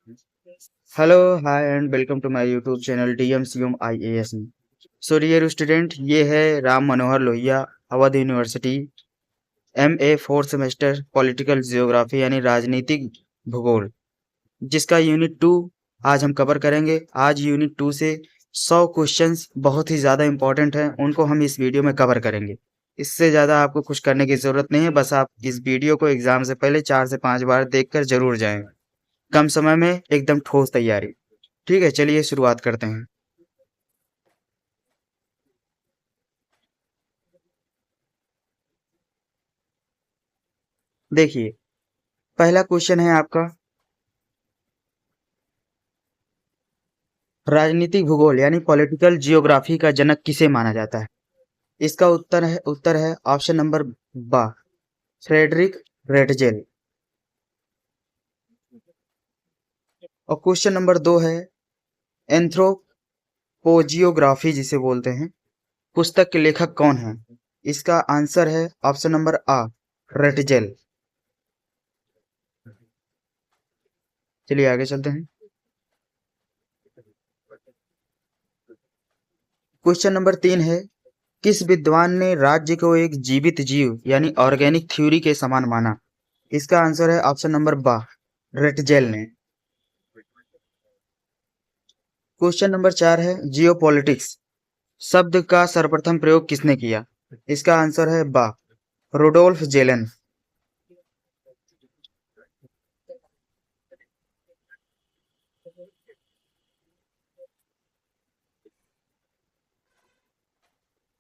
Hello hi and welcome to my YouTube channel DMCM IAS. So dear student, ये है Ram Manohar Lohia, Avadh university, MA fourth semester political geography यानी राजनीतिक भूगोल, जिसका unit 2 आज हम कवर करेंगे। आज यूनिट 2 से 100 क्वेश्चंस बहुत ही ज़्यादा इंपॉर्टेंट हैं, उनको हम इस वीडियो में कवर करेंगे। इससे ज़्यादा आपको कुछ करने की ज़रूरत नहीं है, बस आप इस वीडियो को एग्जाम से पहले 4 से 5 बार देखकर जरूर जाएं। कम समय में एकदम ठोस तैयारी। ठीक है, चलिए शुरुआत करते हैं। देखिए, पहला क्वेश्चन है आपका, राजनीतिक भूगोल यानी पॉलिटिकल जियोग्राफी का जनक किसे माना जाता है? इसका उत्तर है ऑप्शन नंबर बा, फ्रेडरिक रेटजेल। और क्वेश्चन नंबर 2 है, एंथ्रोपोजियोग्राफी जिसे बोलते हैं, पुस्तक के लेखक कौन है? इसका आंसर है ऑप्शन नंबर आ, रेटजेल। चलिए आगे चलते हैं। क्वेश्चन नंबर 3 है, किस विद्वान ने राज्य को एक जीवित जीव यानी ऑर्गेनिक थ्योरी के समान माना? इसका आंसर है ऑप्शन नंबर बा, रेटजेल ने। क्वेश्चन नंबर 4 है, जियोपॉलिटिक्स शब्द का सर्वप्रथम प्रयोग किसने किया? इसका आंसर है बा, रुडोल्फ जेलन।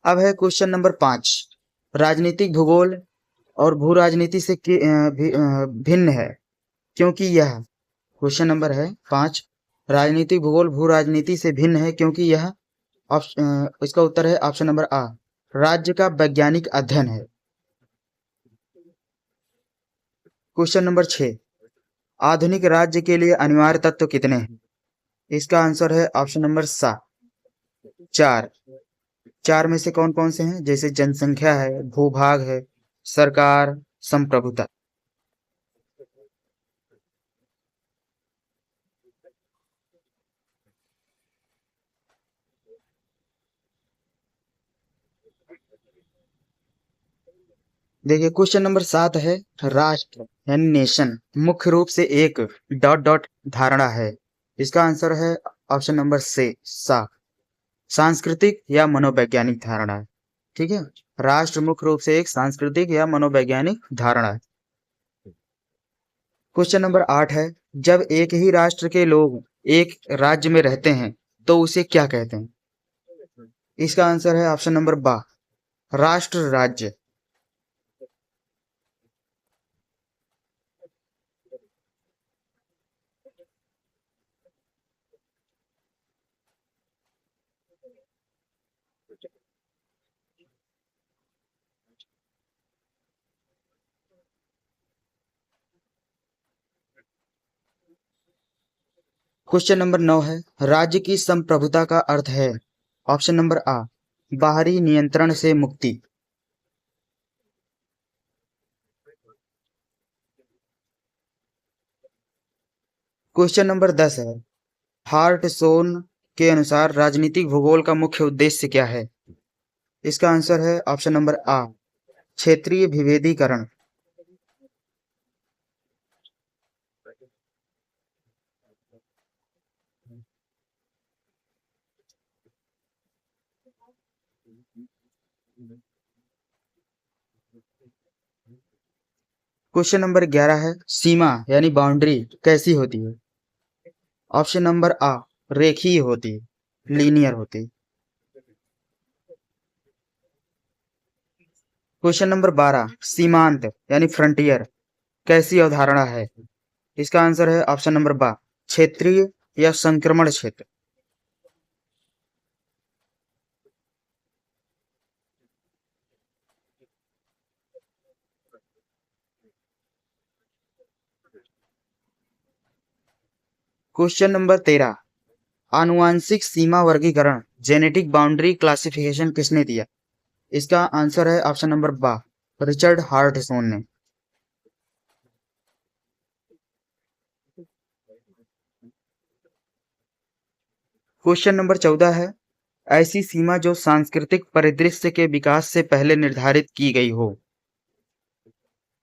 अब है क्वेश्चन नंबर 5, राजनीतिक भूगोल और भू राजनीति से भिन्न है क्योंकि यह, क्वेश्चन नंबर है 5, राजनीतिक भूगोल भू राजनीति से भिन्न है क्योंकि यह इसका उत्तर है ऑप्शन नंबर आ, राज्य का वैज्ञानिक अध्ययन है। क्वेश्चन नंबर 6, आधुनिक राज्य के लिए अनिवार्य तत्व कितने हैं? इसका आंसर है ऑप्शन नंबर सा, 4। 4 में से कौन कौन से हैं? जैसे जनसंख्या है, भूभाग है, सरकार, संप्रभुता। देखिए, क्वेश्चन नंबर 7 है, राष्ट्र यानी नेशन मुख्य रूप से एक डॉट डॉट धारणा है। इसका आंसर है ऑप्शन नंबर से सा, सांस्कृतिक या मनोवैज्ञानिक धारणा है। ठीक है, राष्ट्र मुख्य रूप से एक सांस्कृतिक या मनोवैज्ञानिक धारणा है। क्वेश्चन नंबर 8 है, जब एक ही राष्ट्र के लोग एक राज्य में रहते हैं तो उसे क्या कहते हैं? इसका आंसर है ऑप्शन नंबर बा, राष्ट्र राज्य। क्वेश्चन नंबर 9 है, राज्य की संप्रभुता का अर्थ है, ऑप्शन नंबर आ, बाहरी नियंत्रण से मुक्ति। क्वेश्चन नंबर 10 है, हार्ट सोन के अनुसार राजनीतिक भूगोल का मुख्य उद्देश्य क्या है? इसका आंसर है ऑप्शन नंबर आ, क्षेत्रीय विभेदीकरण। क्वेश्चन नंबर 11 है, सीमा यानी बाउंड्री कैसी होती है? ऑप्शन नंबर आ, रेखीय होती है, लीनियर होती है। क्वेश्चन नंबर 12, सीमांत यानी फ्रंटियर कैसी अवधारणा है? इसका आंसर है ऑप्शन नंबर बा, क्षेत्रीय या संक्रमण क्षेत्र। क्वेश्चन नंबर 13, आनुवांशिक सीमा वर्गीकरण जेनेटिक बाउंड्री क्लासिफिकेशन किसने दिया? इसका आंसर है ऑप्शन नंबर बा, रिचर्ड हार्टसोन ने। क्वेश्चन नंबर 14 है, ऐसी सीमा जो सांस्कृतिक परिदृश्य के विकास से पहले निर्धारित की गई हो।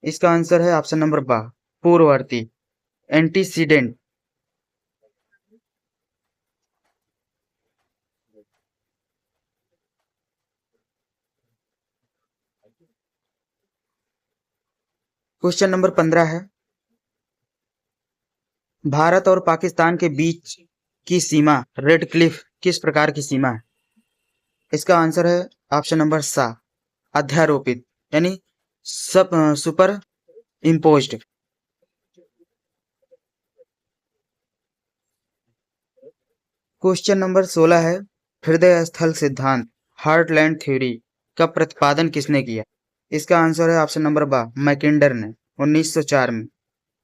इसका आंसर है ऑप्शन नंबर बा, पूर्ववर्ती, एंटीसीडेंट। क्वेश्चन नंबर 15 है, भारत और पाकिस्तान के बीच की सीमा रेड क्लिफ किस प्रकार की सीमा है? इसका आंसर है ऑप्शन नंबर सा, अध्यारोपित, यानी सब सुपर इम्पोज्ड। क्वेश्चन नंबर 16 है, हृदय स्थल सिद्धांत, हार्टलैंड थ्योरी का प्रतिपादन किसने किया? इसका आंसर है ऑप्शन नंबर बा, मैकिंडर ने 1904 में।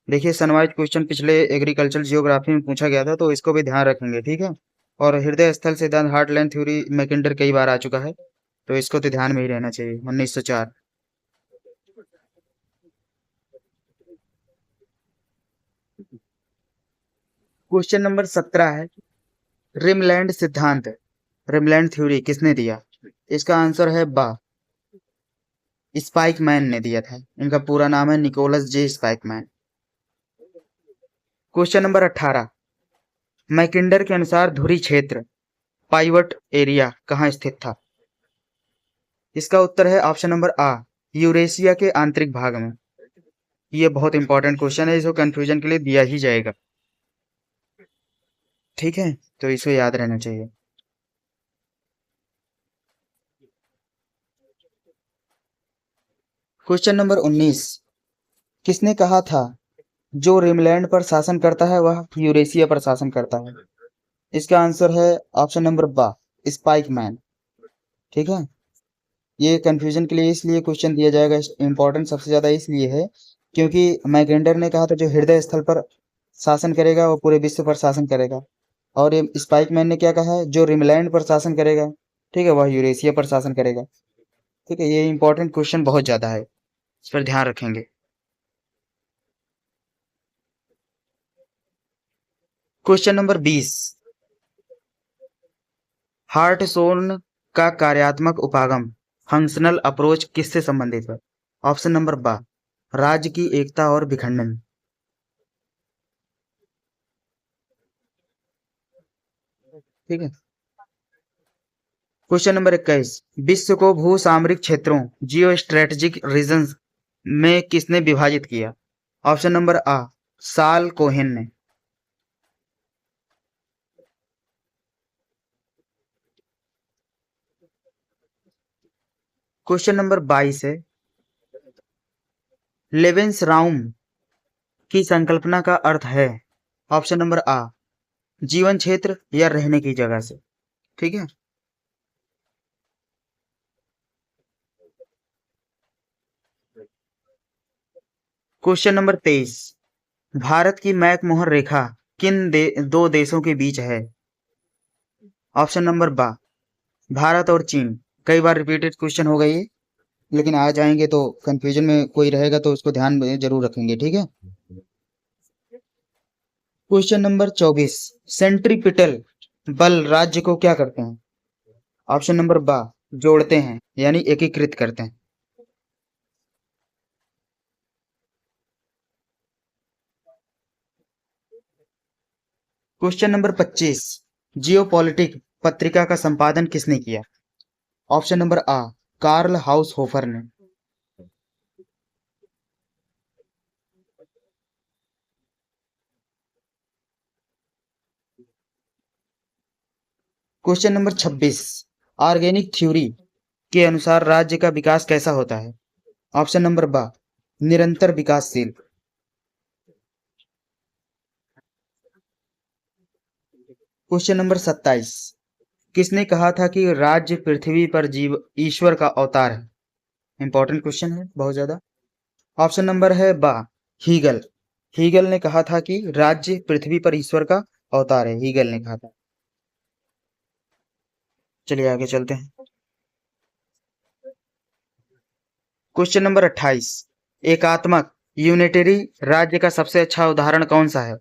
देखिए सनवाइज क्वेश्चन पिछले एग्रीकल्चर जियोग्राफी में पूछा गया था, तो इसको भी ध्यान रखेंगे, ठीक है। और हृदय स्थल सिद्धांत, हार्टलैंड थ्योरी मैकिंडर कई बार आ चुका है, तो इसको तो ध्यान में ही रहना चाहिए, 1904। क्वेश्चन नंबर 17 है, रिमलैंड सिद्धांत, रिमलैंड थ्योरी किसने दिया? इसका आंसर है बा, स्पाइकमैन ने दिया था। इनका पूरा नाम है निकोलस जे स्पाइकमैन। क्वेश्चन नंबर 18, मैकिंडर के अनुसार धुरी क्षेत्र, पाइवट एरिया कहाँ स्थित था? इसका उत्तर है ऑप्शन नंबर आ, यूरेशिया के आंतरिक भाग में। ये बहुत इंपॉर्टेंट क्वेश्चन है, इसको कंफ्यूजन के लिए दिया ही जाएगा, ठीक है, तो इसको याद रहना चाहिए। क्वेश्चन नंबर 19, किसने कहा था जो रिमलैंड पर शासन करता है वह यूरेशिया पर शासन करता है? इसका आंसर है ऑप्शन नंबर बा, स्पाइकमैन, ठीक है। ये कंफ्यूजन के लिए इसलिए क्वेश्चन दिया जाएगा, इंपॉर्टेंट सबसे ज्यादा इसलिए है क्योंकि मैकेंडर ने कहा था जो हृदय स्थल पर शासन करेगा वो पूरे विश्व पर शासन करेगा, और ये स्पाइकमैन ने क्या कहा है, जो रिमलैंड पर शासन करेगा, ठीक है, वह यूरेशिया पर शासन करेगा, ठीक है। ये इंपॉर्टेंट क्वेश्चन बहुत ज्यादा है, इस पर ध्यान रखेंगे। क्वेश्चन नंबर 20, हार्टशोर्न का कार्यात्मक उपागम, फंक्शनल अप्रोच किससे संबंधित है? ऑप्शन नंबर बा, राज्य की एकता और विखंडन, ठीक है। क्वेश्चन नंबर 21, विश्व को भू सामरिक क्षेत्रों, जियो स्ट्रेटेजिक रीजन्स में किसने विभाजित किया? ऑप्शन नंबर आ, साल कोहेन ने। क्वेश्चन नंबर 22 है, लेवेंस राउम की संकल्पना का अर्थ है? ऑप्शन नंबर आ, जीवन क्षेत्र या रहने की जगह से, ठीक है। क्वेश्चन नंबर 23, भारत की मैकमोहन रेखा दो देशों के बीच है? ऑप्शन नंबर बा, भारत और चीन। कई बार रिपीटेड क्वेश्चन हो गई है, लेकिन आ जाएंगे तो कंफ्यूजन में कोई रहेगा तो उसको ध्यान में जरूर रखेंगे, ठीक है। क्वेश्चन नंबर 24, सेंट्रीपिटल बल राज्य को क्या करते हैं? ऑप्शन नंबर बा, जोड़ते हैं, यानी एकीकृत करते हैं। क्वेश्चन नंबर 25, जियोपॉलिटिक पत्रिका का संपादन किसने किया? ऑप्शन नंबर आ, कार्ल हाउस होफर ने। क्वेश्चन नंबर 26, ऑर्गेनिक थ्योरी के अनुसार राज्य का विकास कैसा होता है? ऑप्शन नंबर बा, निरंतर विकासशील। क्वेश्चन नंबर 27, किसने कहा था कि राज्य पृथ्वी पर जीव ईश्वर का अवतार है? इंपॉर्टेंट क्वेश्चन है बहुत ज्यादा। ऑप्शन नंबर है बा, हीगल। हीगल ने कहा था कि राज्य पृथ्वी पर ईश्वर का अवतार है, हीगल ने कहा था। चलिए आगे चलते हैं। क्वेश्चन नंबर 28, एकात्मक यूनिटरी राज्य का सबसे अच्छा उदाहरण कौन सा है?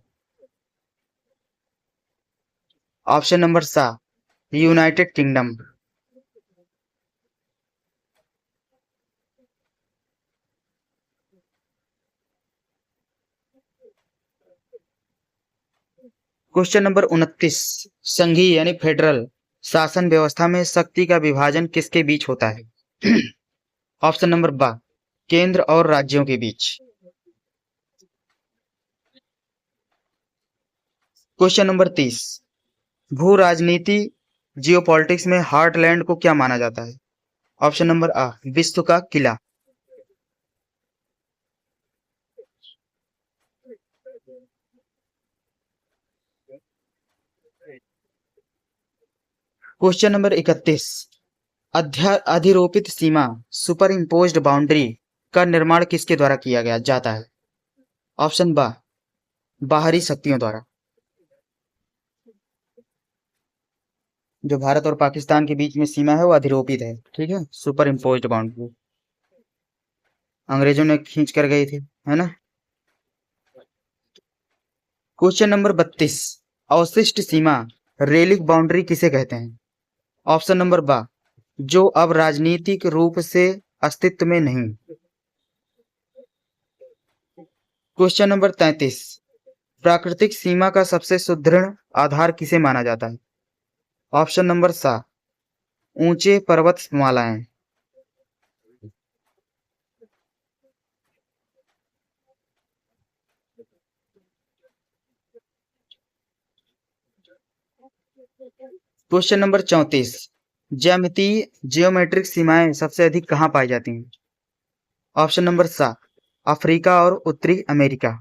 ऑप्शन नंबर सा यूनाइटेड किंगडम। क्वेश्चन नंबर 29, संघीय यानी फेडरल शासन व्यवस्था में शक्ति का विभाजन किसके बीच होता है? ऑप्शन नंबर बा केंद्र और राज्यों के बीच। क्वेश्चन नंबर 30, भू राजनीति जियोपॉलिटिक्स में हार्टलैंड को क्या माना जाता है? ऑप्शन नंबर आ विश्व का किला। क्वेश्चन नंबर 31, अधिरोपित सीमा सुपर इम्पोज्ड बाउंड्री का निर्माण किसके द्वारा किया गया जाता है? ऑप्शन बा बाहरी शक्तियों द्वारा। जो भारत और पाकिस्तान के बीच में सीमा है वो अधिरोपित है, ठीक है, सुपर इम्पोज्ड बाउंड्री अंग्रेजों ने खींच कर गए थे, है ना। क्वेश्चन नंबर 32, अवशिष्ट सीमा रेलिक बाउंड्री किसे कहते हैं? ऑप्शन नंबर बा जो अब राजनीतिक रूप से अस्तित्व में नहीं। क्वेश्चन नंबर 33, प्राकृतिक सीमा का सबसे सुदृढ़ आधार किसे माना जाता है? ऑप्शन नंबर सा ऊंचे पर्वतमालाएं। क्वेश्चन नंबर 34, ज्यामितीय जियोमेट्रिक सीमाएं सबसे अधिक कहाँ पाई जाती हैं? ऑप्शन नंबर सा अफ्रीका और उत्तरी America.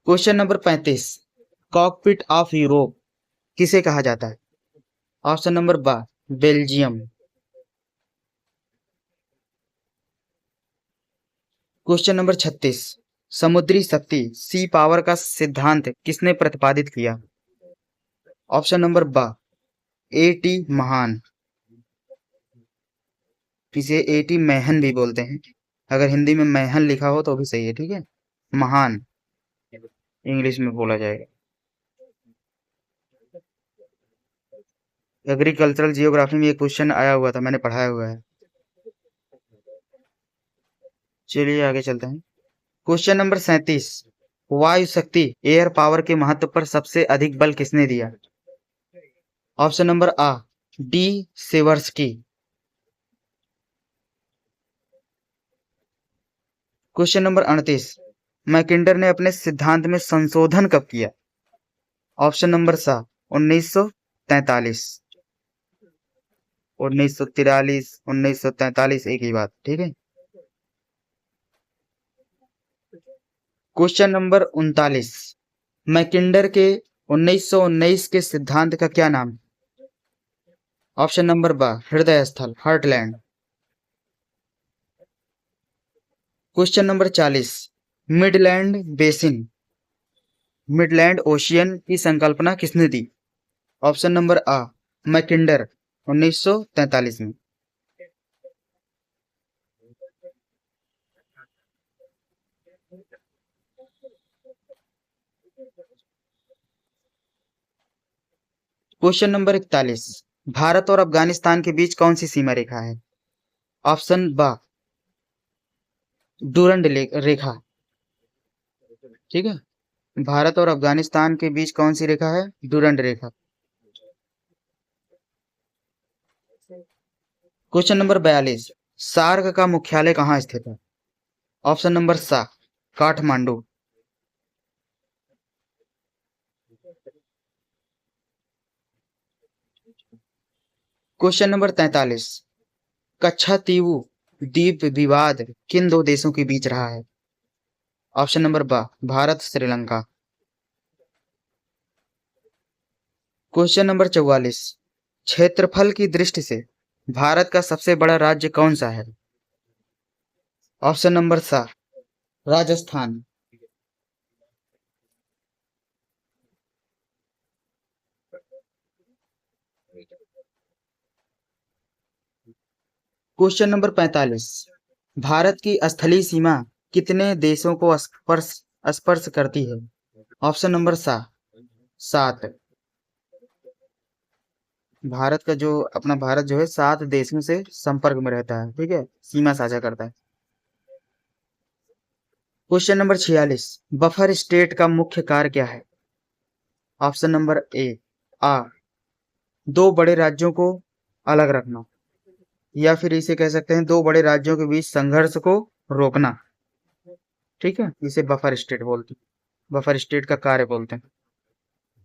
Question number 35, cockpit of Europe किसे कहा जाता है? ऑप्शन नंबर बा बेल्जियम। क्वेश्चन नंबर 36, समुद्री शक्ति सी पावर का सिद्धांत किसने प्रतिपादित किया? ऑप्शन नंबर बा ए टी महान। इसे ए टी मैहन भी बोलते हैं, अगर हिंदी में मैहन लिखा हो तो भी सही है, ठीक है, महान इंग्लिश में बोला जाएगा। एग्रीकल्चरल जियोग्राफी में एक क्वेश्चन आया हुआ था, मैंने पढ़ाया हुआ है। चलिए आगे चलते हैं। क्वेश्चन नंबर 37, वायु शक्ति एयर पावर के महत्व पर सबसे अधिक बल किसने दिया? ऑप्शन नंबर आ डी सेवर्सकी। क्वेश्चन नंबर 38, मैकिंडर ने अपने सिद्धांत में संशोधन कब किया? ऑप्शन नंबर सा 1943, 1943, 1943 एक ही बात, ठीक है। क्वेश्चन नंबर 39, मैकिंडर के 1919 के सिद्धांत का क्या नाम है? ऑप्शन नंबर बा हृदय स्थल heartland. Question number 40, Midland basin Midland ocean की संकल्पना किसने दी? ऑप्शन नंबर आ मैकिंडर 1943 में। क्वेश्चन नंबर 41, भारत और अफगानिस्तान के बीच कौन सी सीमा रेखा है? ऑप्शन बा डूरंड रेखा, ठीक है, भारत और अफगानिस्तान के बीच कौन सी रेखा है? डूरंड रेखा। क्वेश्चन नंबर 42, सार्क का मुख्यालय कहाँ स्थित है? ऑप्शन नंबर सा काठमांडू। क्वेश्चन नंबर 43, कच्छातीवु द्वीप विवाद किन दो देशों के बीच रहा है? ऑप्शन नंबर बा भारत श्रीलंका। क्वेश्चन नंबर 44, क्षेत्रफल की दृष्टि से भारत का सबसे बड़ा राज्य कौन सा है? ऑप्शन नंबर सा राजस्थान। क्वेश्चन नंबर 45, भारत की स्थलीय सीमा कितने देशों को स्पर्श स्पर्श करती है? Option number 7। भारत का जो अपना भारत जो है 7 देशों से संपर्क में रहता है, ठीक है, सीमा साझा करता है। क्वेश्चन नंबर 46, बफर स्टेट का मुख्य कार्य क्या है? ऑप्शन नंबर आ दो बड़े राज्यों को अलग रखना, या फिर इसे कह सकते हैं दो बड़े राज्यों के बीच संघर्ष को रोकना, ठीक है, इसे बफर स्टेट बोलते हैं, बफर स्टेट का कार्य बोलते हैं।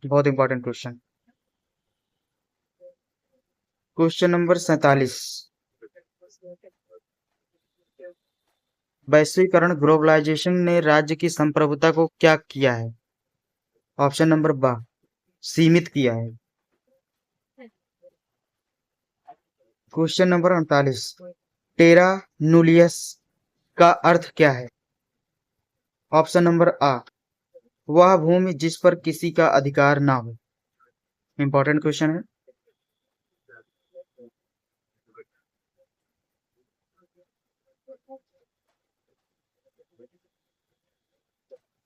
बहुत इंपॉर्टेंट क्वेश्चन। क्वेश्चन नंबर 47, वैश्वीकरण ग्लोबलाइजेशन ने राज्य की संप्रभुता को क्या किया है? ऑप्शन नंबर बा सीमित किया है। क्वेश्चन नंबर 48, टेरा नूलियस का अर्थ क्या है? ऑप्शन नंबर आ वह भूमि जिस पर किसी का अधिकार ना हो। इंपॉर्टेंट क्वेश्चन है।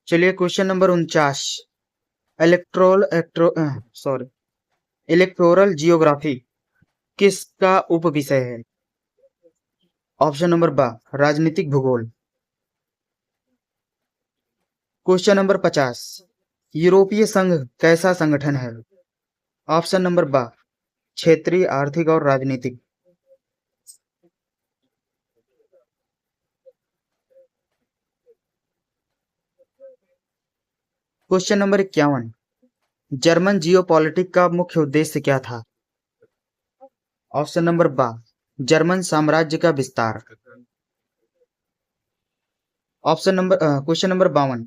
चलिए question number 49, electoral sorry electoral geography किसका उप विषय है? ऑप्शन नंबर बा राजनीतिक भूगोल। क्वेश्चन नंबर 50, यूरोपीय संघ कैसा संगठन है? ऑप्शन नंबर बा क्षेत्रीय, आर्थिक और राजनीतिक। क्वेश्चन नंबर 51, जर्मन जियोपॉलिटिक का मुख्य उद्देश्य क्या था? ऑप्शन नंबर बा जर्मन साम्राज्य का विस्तार। क्वेश्चन नंबर 52,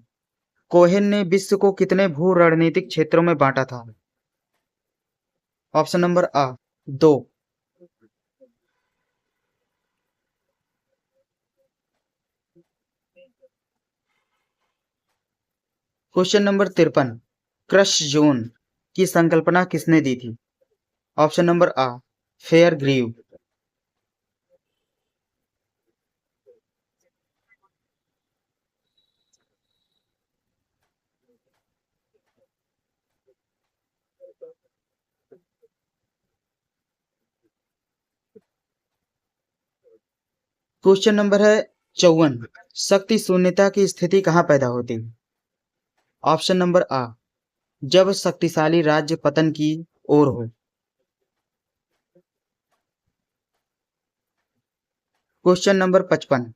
कोहेन ने विश्व को कितने भू रणनीतिक क्षेत्रों में बांटा था? ऑप्शन नंबर आ 2। क्वेश्चन नंबर 53, क्रश जोन की संकल्पना किसने दी थी? ऑप्शन नंबर आ फेयर ग्रीव। क्वेश्चन नंबर है 54, शक्ति शून्यता की स्थिति कहाँ पैदा होती है? ऑप्शन नंबर आ जब शक्तिशाली राज्य पतन की ओर हो। क्वेश्चन नंबर 55,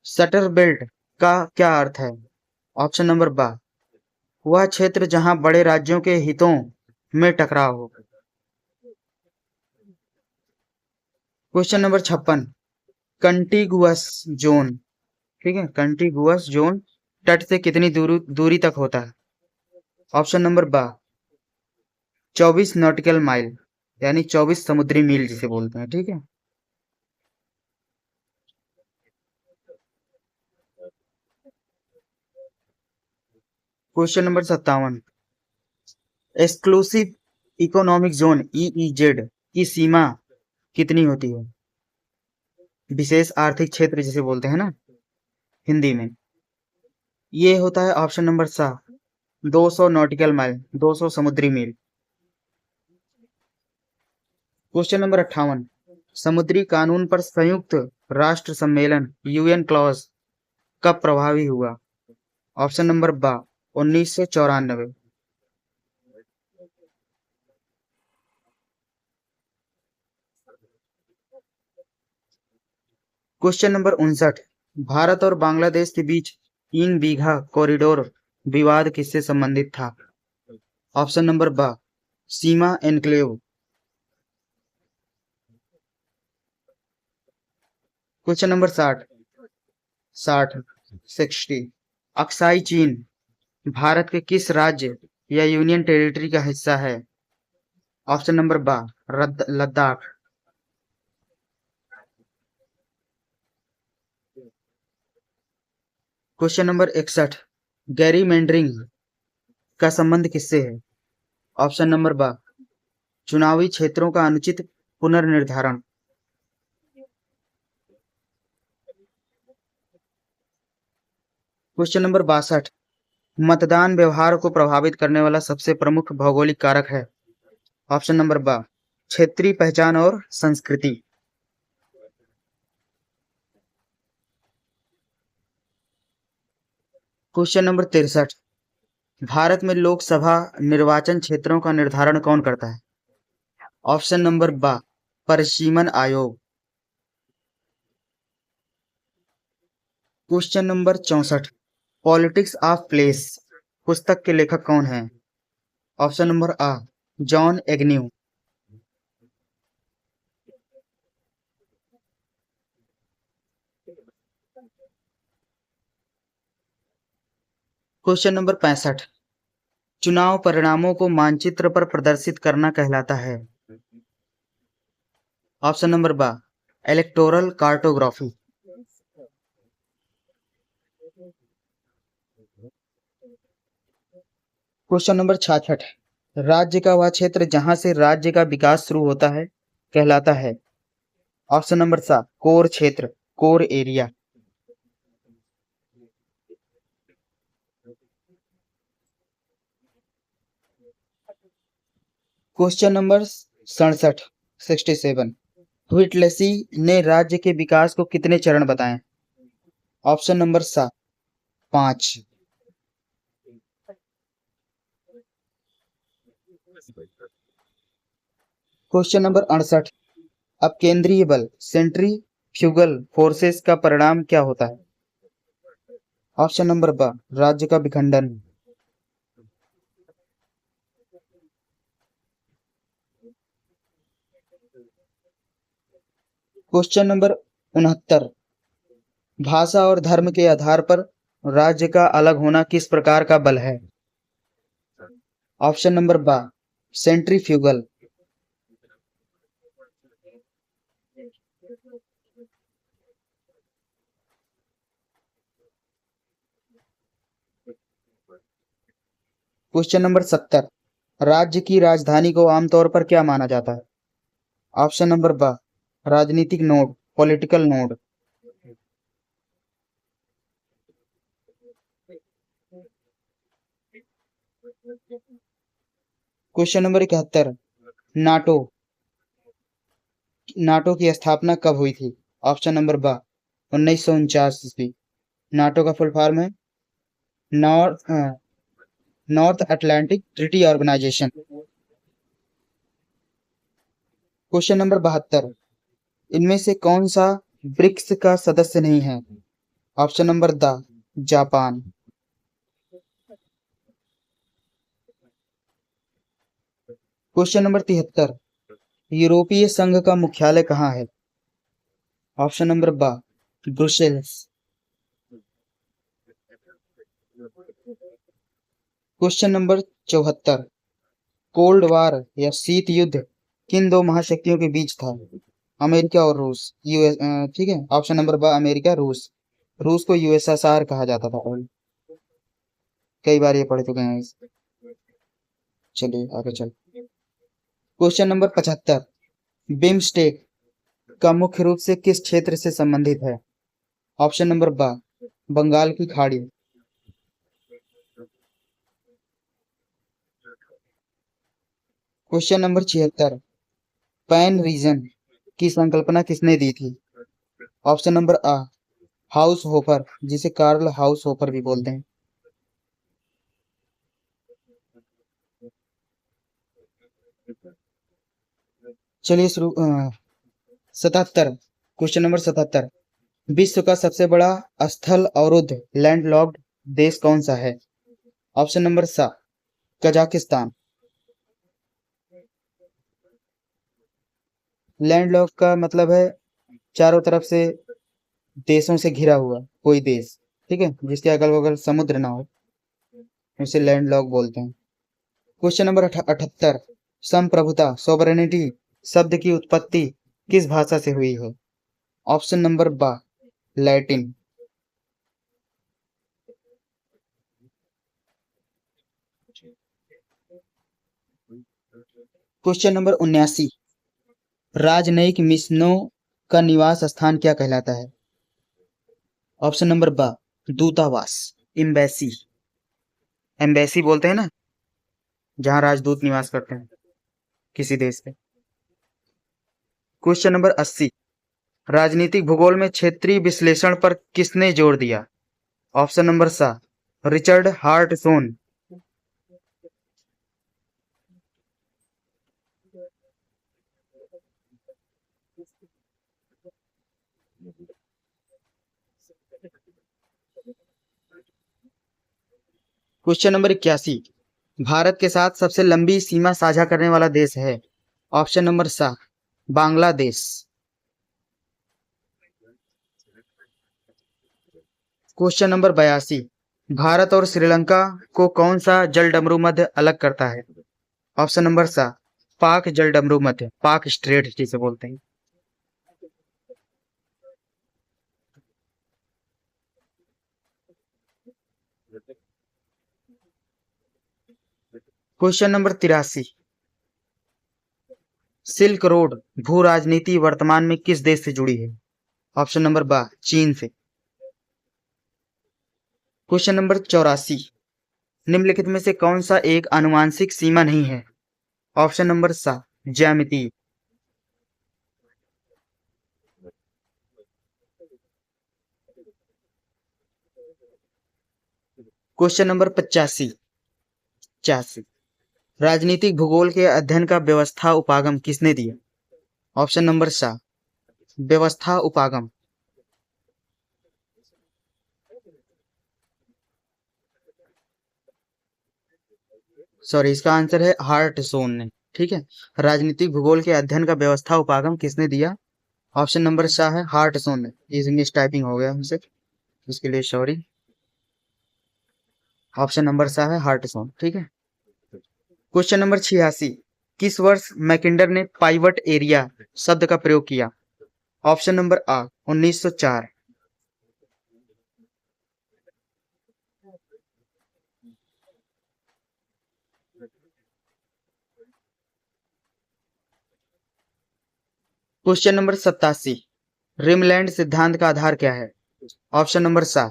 शटर बेल्ट का क्या अर्थ है? ऑप्शन नंबर बा वह क्षेत्र जहां बड़े राज्यों के हितों में टकराव हो। क्वेश्चन नंबर 56, कंटिगुअस जोन, ठीक है, कंटिगुअस जोन तट से कितनी दूरी तक होता है? ऑप्शन नंबर बा 24 नॉटिकल माइल, यानी 24 समुद्री मील जिसे बोलते हैं, ठीक है। Question number 57, exclusive economic zone EEZ की सीमा कितनी होती है? विशेष आर्थिक क्षेत्र जिसे बोलते हैं ना हिंदी में, ये होता है ऑप्शन नंबर सा 200 नॉटिकल माइल, 200 समुद्री मील। क्वेश्चन नंबर 58, समुद्री कानून पर संयुक्त राष्ट्र सम्मेलन यूएन क्लॉज कब प्रभावी हुआ? ऑप्शन नंबर बा 1994। क्वेश्चन नंबर 59, भारत और बांग्लादेश के बीच 3 बीघा कॉरिडोर विवाद किससे संबंधित था? ऑप्शन नंबर बा सीमा एन्क्लेव। क्वेश्चन नंबर 60 अक्साई चीन भारत के किस राज्य या यूनियन टेरिटरी का हिस्सा है? ऑप्शन नंबर बा Ladakh. Question number 61, Gary meandering का संबंध किससे है? ऑप्शन नंबर बा, चुनावी क्षेत्रों का अनुचित पुनर्निर्धारण। क्वेश्चन नंबर 62, मतदान व्यवहार को प्रभावित करने वाला सबसे प्रमुख भौगोलिक कारक है। ऑप्शन नंबर बा, क्षेत्रीय पहचान और संस्कृति। क्वेश्चन नंबर 63, भारत में लोकसभा निर्वाचन क्षेत्रों का निर्धारण कौन करता है? ऑप्शन नंबर बा, परिसीमन आयोग। Question number 64, politics of place पुस्तक के लेखक कौन हैं? ऑप्शन नंबर आ, जॉन एग्न्यू। क्वेश्चन नंबर 65, चुनाव परिणामों को मानचित्र पर प्रदर्शित करना कहलाता है। ऑप्शन नंबर बा, इलेक्टोरल कार्टोग्राफी। क्वेश्चन नंबर 66, राज्य का वह क्षेत्र जहां से राज्य का विकास शुरू होता है कहलाता है। ऑप्शन नंबर सा, कोर क्षेत्र, कोर एरिया। क्वेश्चन नंबर 67, 67, व्हिटलेसी ने राज्य के विकास को कितने चरण बताए? ऑप्शन नंबर सा, 5। क्वेश्चन नंबर 68, अब केंद्रीय बल सेंट्रीफ्यूगल फोर्सेस का परिणाम क्या होता है? ऑप्शन नंबर ब, राज्य का विखंडन। क्वेश्चन नंबर 69, भाषा और धर्म के आधार पर राज्य का अलग होना किस प्रकार का बल है? ऑप्शन नंबर बा, सेंट्रीफ्यूगल। क्वेश्चन नंबर 70, राज्य की राजधानी को आमतौर पर क्या माना जाता है? ऑप्शन नंबर बा, राजनीतिक node, political node. Question number 71, NATO NATO की स्थापना कब हुई थी? ऑप्शन नंबर बा, 1949 ईस्वी। नाटो का फुल फॉर्म है north north Atlantic treaty organisation. Question number 72, इनमें से कौन सा ब्रिक्स का सदस्य नहीं है? Option number the, Japan. Question number 73, यूरोपीय संघ का मुख्यालय कहाँ है? ऑप्शन नंबर बा, Brussels. Question number 74, cold war या शीत युद्ध किन दो महाशक्तियों के बीच था? अमेरिका और रूस, यूएस। ठीक है, ऑप्शन नंबर बा, अमेरिका रूस। रूस को यूएसएसआर कहा जाता था पहले। कई बार ये पढ़ चुके हैं चलिए आगे चल। क्वेश्चन नंबर 75, बिम्स्टेक का मुख्य रूप से किस क्षेत्र से संबंधित है? ऑप्शन नंबर बा, बंगाल की खाड़ी। क्वेश्चन नंबर 76, पैन रीजन की संकल्पना किसने दी थी? ऑप्शन नंबर आ, हाउस होफर, जिसे कार्ल हाउस होफर भी बोलते हैं। चलिए शुरू। 77, क्वेश्चन नंबर 77, विश्व का सबसे बड़ा स्थल अवरुद्ध लैंडलॉक्ड देश कौन सा है? ऑप्शन नंबर सा, कजाकिस्तान। लैंडलॉक का मतलब है चारों तरफ से देशों से घिरा हुआ कोई देश, ठीक है, जिसके अगल बगल समुद्र ना हो, उसे लैंडलॉक बोलते हैं। क्वेश्चन नंबर 78, संप्रभुता सोवरेनिटी शब्द की उत्पत्ति किस भाषा से हुई है? ऑप्शन नंबर बा, लैटिन। क्वेश्चन नंबर 79, राजनयिक मिशनों का निवास स्थान क्या कहलाता है? ऑप्शन नंबर बा, दूतावास, एम्बेसी। एम्बेसी बोलते हैं ना, जहां राजदूत निवास करते हैं किसी देश के। क्वेश्चन नंबर 80, राजनीतिक भूगोल में क्षेत्रीय विश्लेषण पर किसने जोर दिया? ऑप्शन नंबर सा, रिचर्ड हार्टसोन। क्वेश्चन नंबर 81, भारत के साथ सबसे लंबी सीमा साझा करने वाला देश है? ऑप्शन नंबर सा, बांग्लादेश। क्वेश्चन नंबर 82, भारत और श्रीलंका को कौन सा जलडमरू मध्य अलग करता है? ऑप्शन नंबर सा, पाक जलडमरू मध्य, पाक स्ट्रेट जिसे बोलते हैं। क्वेश्चन नंबर 83, सिल्क रोड भू राजनीति वर्तमान में किस देश से जुड़ी है? ऑप्शन नंबर बा, चीन से। क्वेश्चन नंबर 84, निम्नलिखित में से कौन सा एक आनुवांशिक सीमा नहीं है? ऑप्शन नंबर सा, ज्यामितीय। क्वेश्चन नंबर 85, 85, राजनीतिक भूगोल के अध्ययन का व्यवस्था उपागम किसने दिया? ऑप्शन नंबर सा, व्यवस्था उपागम। सॉरी, इसका आंसर है हार्टसोन ने। ठीक है, राजनीतिक भूगोल के अध्ययन का व्यवस्था उपागम किसने दिया? ऑप्शन नंबर सा है हार्टसोन ने। ये मिस टाइपिंग हो गया हमसे, उसके लिए सॉरी। ऑप्शन नंबर सा है हार्टसोन। ठीक है। क्वेश्चन नंबर 86, किस वर्ष मैकिंडर ने पाइवट एरिया शब्द का प्रयोग किया? ऑप्शन नंबर आ, 1904। क्वेश्चन नंबर 87, रिमलैंड सिद्धांत का आधार क्या है? ऑप्शन नंबर सा,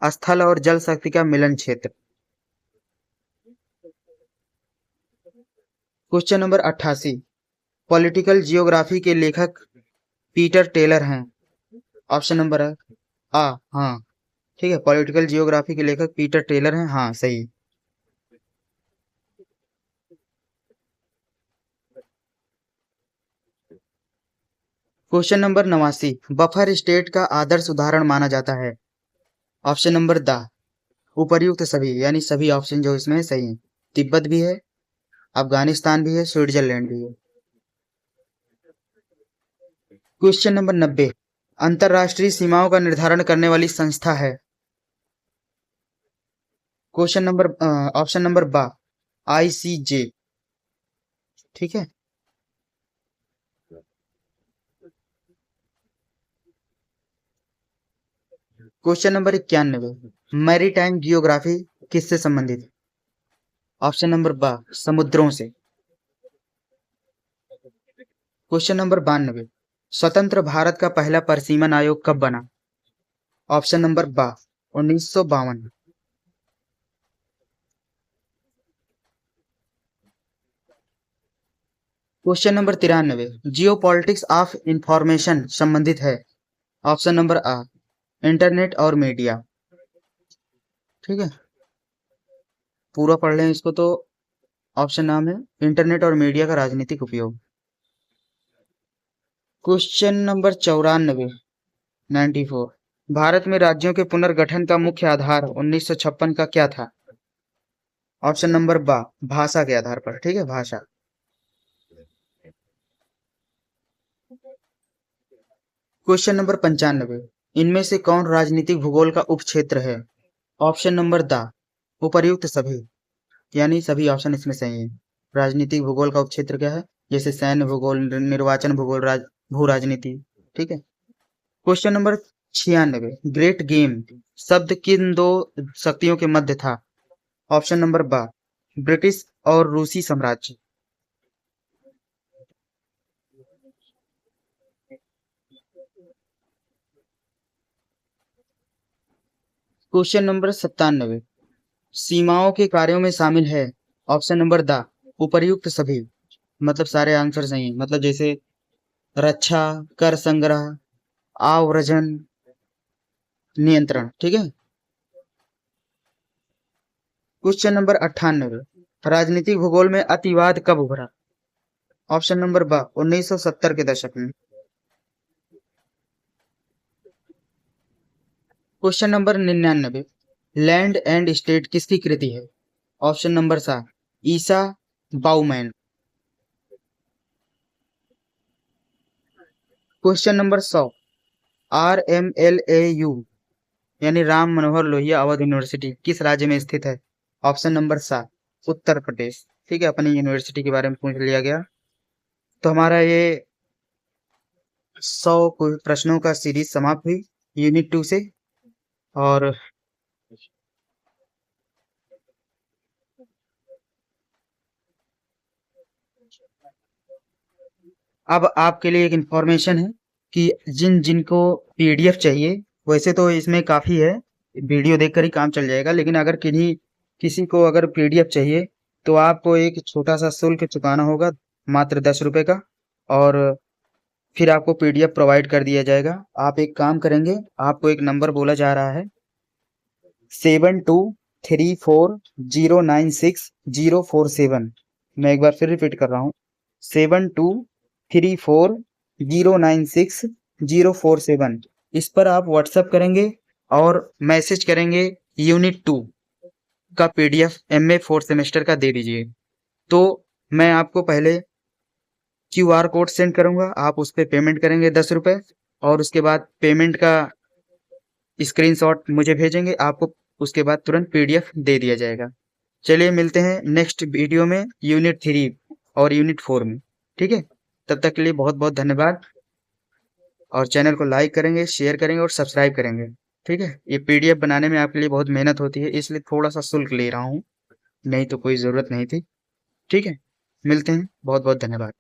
स्थल और जल शक्ति का मिलन क्षेत्र। क्वेश्चन नंबर 88, पॉलिटिकल जियोग्राफी के लेखक पीटर टेलर हैं? ऑप्शन नंबर आ, हाँ। ठीक है, पॉलिटिकल जियोग्राफी के लेखक पीटर टेलर हैं, हाँ सही। क्वेश्चन नंबर 89, बफर स्टेट का आदर्श उदाहरण माना जाता है? ऑप्शन नंबर दा, उपर्युक्त सभी, यानी सभी ऑप्शन जो इसमें सही हैं। तिब्बत भी है, अफगानिस्तान भी है, स्विट्जरलैंड भी है। क्वेश्चन नंबर 90, अंतरराष्ट्रीय सीमाओं का निर्धारण करने वाली संस्था है? क्वेश्चन नंबर ऑप्शन नंबर बा, आईसीजे। ठीक है। क्वेश्चन नंबर 91, मैरीटाइम जियोग्राफी किससे संबंधित है? ऑप्शन नंबर बा, समुद्रों से। क्वेश्चन नंबर 92, स्वतंत्र भारत का पहला परिसीमन आयोग कब बना? ऑप्शन नंबर बा, 1952। Question number 93, Jio politics of information संबंधित है? ऑप्शन नंबर आ, इंटरनेट और मीडिया। ठीक है, पूरा पढ़ लें इसको तो ऑप्शन नाम है इंटरनेट और मीडिया का राजनीतिक उपयोग। क्वेश्चन नंबर 94, 94, भारत में राज्यों के पुनर्गठन का मुख्य आधार 1956 का क्या था? ऑप्शन नंबर बा, भाषा के आधार पर। ठीक है, भाषा। क्वेश्चन नंबर 95, इनमें से कौन राजनीतिक भूगोल का उपक्षेत्र है? ऑप्शन नंबर दा, उपर्युक्त सभी, यानी सभी ऑप्शन इसमें सही है। राजनीतिक भूगोल का उपक्षेत्र क्या है? जैसे सैन्य भूगोल, निर्वाचन भूगोल, भू राजनीति। ठीक है। क्वेश्चन नंबर 96, ग्रेट गेम शब्द किन दो शक्तियों के मध्य था? ऑप्शन नंबर बा, ब्रिटिश और रूसी साम्राज्य। क्वेश्चन नंबर 97, सीमाओं के कार्यों में शामिल है। ऑप्शन नंबर द उपर्युक्त सभी, मतलब सारे आंसर सही हैं, मतलब जैसे रक्षा, कर संग्रह, आव्रजन, नियंत्रण। ठीक है। क्वेश्चन नंबर 98, राजनीतिक भूगोल में अतिवाद कब उभरा। ऑप्शन नंबर ब 1970 के दशक में। Question number 99, land and state किसकी कृति है। ऑप्शन नंबर सा ईसा बाउमैन। क्वेश्चन नंबर 100, RMLAU यानी राम मनोहर लोहिया अवध यूनिवर्सिटी किस राज्य में स्थित है। ऑप्शन नंबर सा उत्तर प्रदेश। ठीक है, अपनी यूनिवर्सिटी के बारे में पूछ लिया गया। तो हमारा ये 100 प्रश्नों का सीरीज समाप्त हुई यूनिट 2 से। और अब आपके लिए एक इंफॉर्मेशन है कि जिन जिनको पीडीएफ चाहिए, वैसे तो इसमें काफ़ी है, वीडियो देखकर ही काम चल जाएगा, लेकिन अगर किसी को अगर पीडीएफ चाहिए तो आपको एक छोटा सा शुल्क चुकाना होगा, मात्र 10 रुपए का, और फिर आपको पीडीएफ प्रोवाइड कर दिया जाएगा। आप एक काम करेंगे, आपको एक नंबर बोला जा रहा है 7234096047। मैं एक बार फिर रिपीट कर रहा हूँ, 7234096047। इस पर आप व्हाट्सएप करेंगे और मैसेज करेंगे यूनिट 2 का पीडीएफ MA 4th सेमेस्टर का दे दीजिए। तो मैं आपको पहले QR कोड सेंड करूंगा, आप उस पर पेमेंट करेंगे 10 रुपए, और उसके बाद पेमेंट का स्क्रीनशॉट मुझे भेजेंगे, आपको उसके बाद तुरंत पीडीएफ दे दिया जाएगा। चलिए मिलते हैं नेक्स्ट वीडियो में यूनिट 3 और यूनिट 4 में। ठीक है, तब तक के लिए बहुत बहुत धन्यवाद, और चैनल को लाइक करेंगे, शेयर करेंगे और सब्सक्राइब करेंगे। ठीक है, ये पीडीएफ बनाने में आपके लिए बहुत मेहनत होती है, इसलिए थोड़ा सा शुल्क ले रहा हूँ, नहीं तो कोई ज़रूरत नहीं थी। ठीक है, मिलते हैं, बहुत बहुत धन्यवाद।